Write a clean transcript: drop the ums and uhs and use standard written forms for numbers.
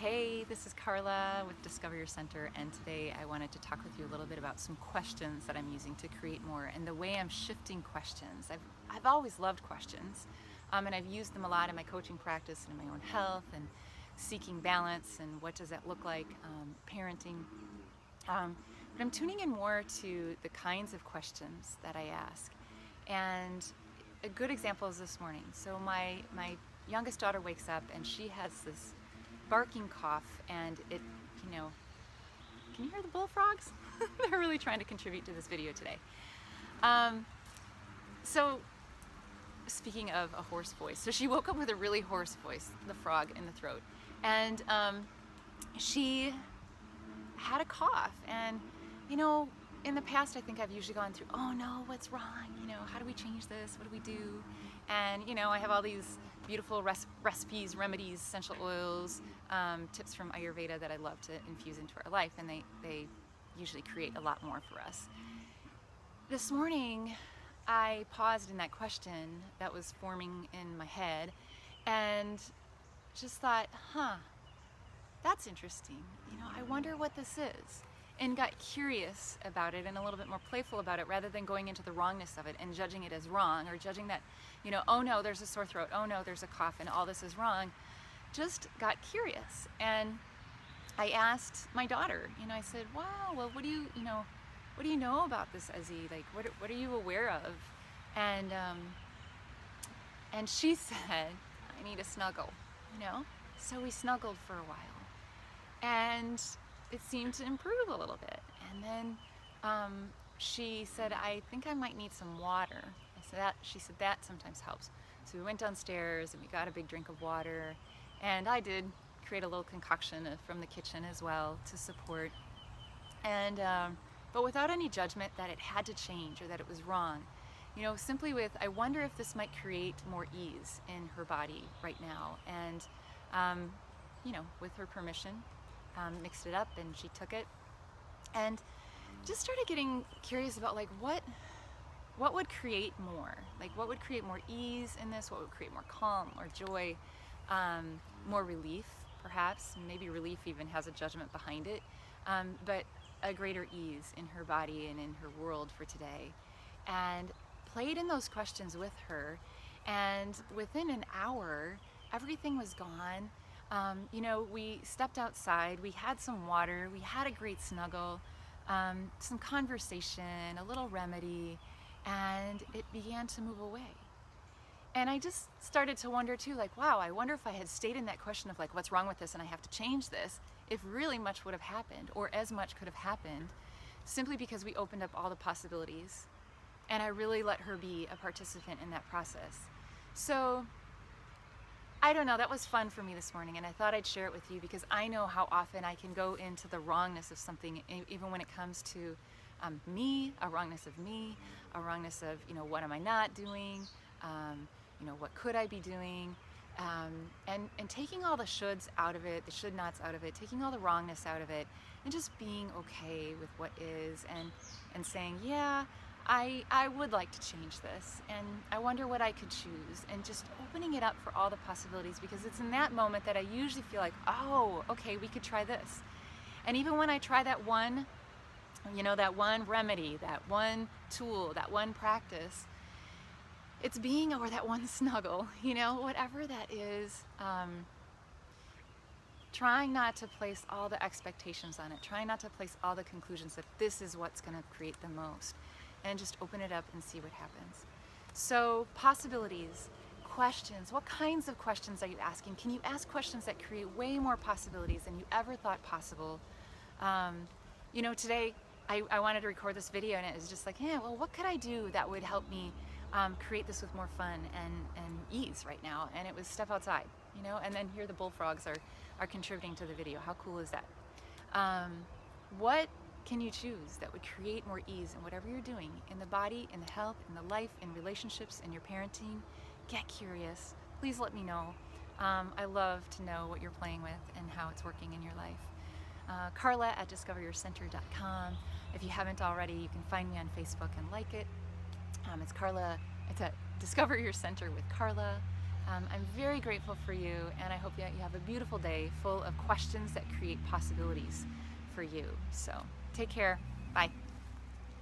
Hey, this is Carla with Discover Your Center, and today I wanted to talk with you a little bit about some questions that I'm using to create more and the way I'm shifting questions. I've always loved questions, and I've used them a lot in my coaching practice and in my own health and seeking balance and what does that look like, parenting. But I'm tuning in more to the kinds of questions that I ask. And a good example is this morning. So my youngest daughter wakes up and she has this barking cough, and it, can you hear the bullfrogs? They're really trying to contribute to this video today. So speaking of a hoarse voice, so she woke up with a really hoarse voice, the frog in the throat, and she had a cough. And in the past, I think I've usually gone through, oh no, what's wrong? How do we change this? What do we do? And I have all these beautiful recipes, remedies, essential oils, tips from Ayurveda that I love to infuse into our life, and they usually create a lot more for us. This morning, I paused in that question that was forming in my head and just thought, that's interesting. I wonder what this is. And got curious about it and a little bit more playful about it, rather than going into the wrongness of it and judging it as wrong, or judging that, oh no, there's a sore throat, oh no, there's a cough, and all this is wrong. Just got curious. And I asked my daughter, I said, wow, well, what do you know about this, Ezzy? Like, what are you aware of? And she said, I need a snuggle, So we snuggled for a while. And it seemed to improve a little bit. And then she said, I think I might need some water. She said that sometimes helps. So we went downstairs and we got a big drink of water, and I did create a little concoction from the kitchen as well to support. And but without any judgment that it had to change or that it was wrong. Simply with, I wonder if this might create more ease in her body right now. And with her permission, mixed it up, and she took it and just started getting curious about what would create more, what would create more ease in this, what would create more calm or joy, more relief perhaps. Maybe relief even has a judgment behind it, but a greater ease in her body and in her world for today. And played in those questions with her, and within an hour everything was gone. We stepped outside, we had some water, we had a great snuggle, some conversation, a little remedy, and it began to move away. And I just started to wonder too, wow, I wonder if I had stayed in that question of what's wrong with this and I have to change this, if really much would have happened, or as much could have happened, simply because we opened up all the possibilities and I really let her be a participant in that process. So I don't know, that was fun for me this morning, and I thought I'd share it with you because I know how often I can go into the wrongness of something, even when it comes to me, a wrongness of me, a wrongness of, what am I not doing, what could I be doing, and taking all the shoulds out of it, the should nots out of it, taking all the wrongness out of it, and just being okay with what is, and saying, yeah, I would like to change this, and I wonder what I could choose, and just opening it up for all the possibilities, because it's in that moment that I usually feel like, oh, okay, we could try this. And even when I try that one, that one remedy, that one tool, that one practice, it's or that one snuggle, whatever that is, trying not to place all the expectations on it, trying not to place all the conclusions that this is what's going to create the most. And just open it up and see what happens. So possibilities, questions, what kinds of questions are you asking? Can you ask questions that create way more possibilities than you ever thought possible? Today I wanted to record this video, and it was just what could I do that would help me create this with more fun and ease right now? And it was step outside, and then here the bullfrogs are contributing to the video. How cool is that? What can you choose that would create more ease in whatever you're doing, in the body, in the health, in the life, in relationships, in your parenting? Get curious. Please let me know. I love to know what you're playing with and how it's working in your life. Carla at discoveryourcenter.com. If you haven't already, you can find me on Facebook and like it. It's Carla. It's at Discover Your Center with Carla. I'm very grateful for you, and I hope that you have a beautiful day full of questions that create possibilities for you. So take care. Bye.